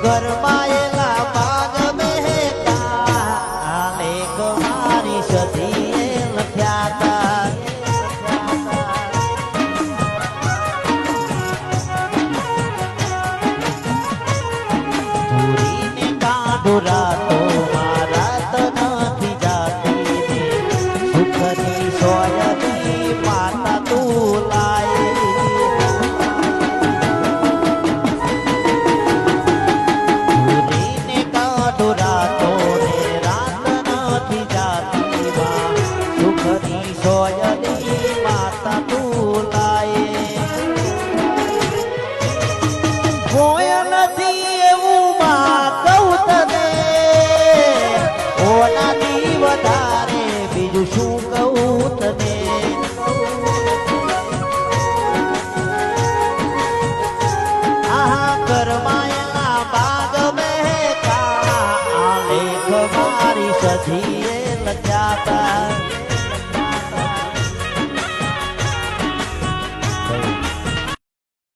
ગરમાયેલા બાગ મહેતા આલેખ મારી સધીએ લખ્યા તા ધૂરીને કાઢું રાતો મારા તો નથી જાતી ને સુખની સોયની માતા તું લાય શું કહું તને આહા કરમાયેલા બાગ મહેતા આલેખ મારી સધીએ લખ્યા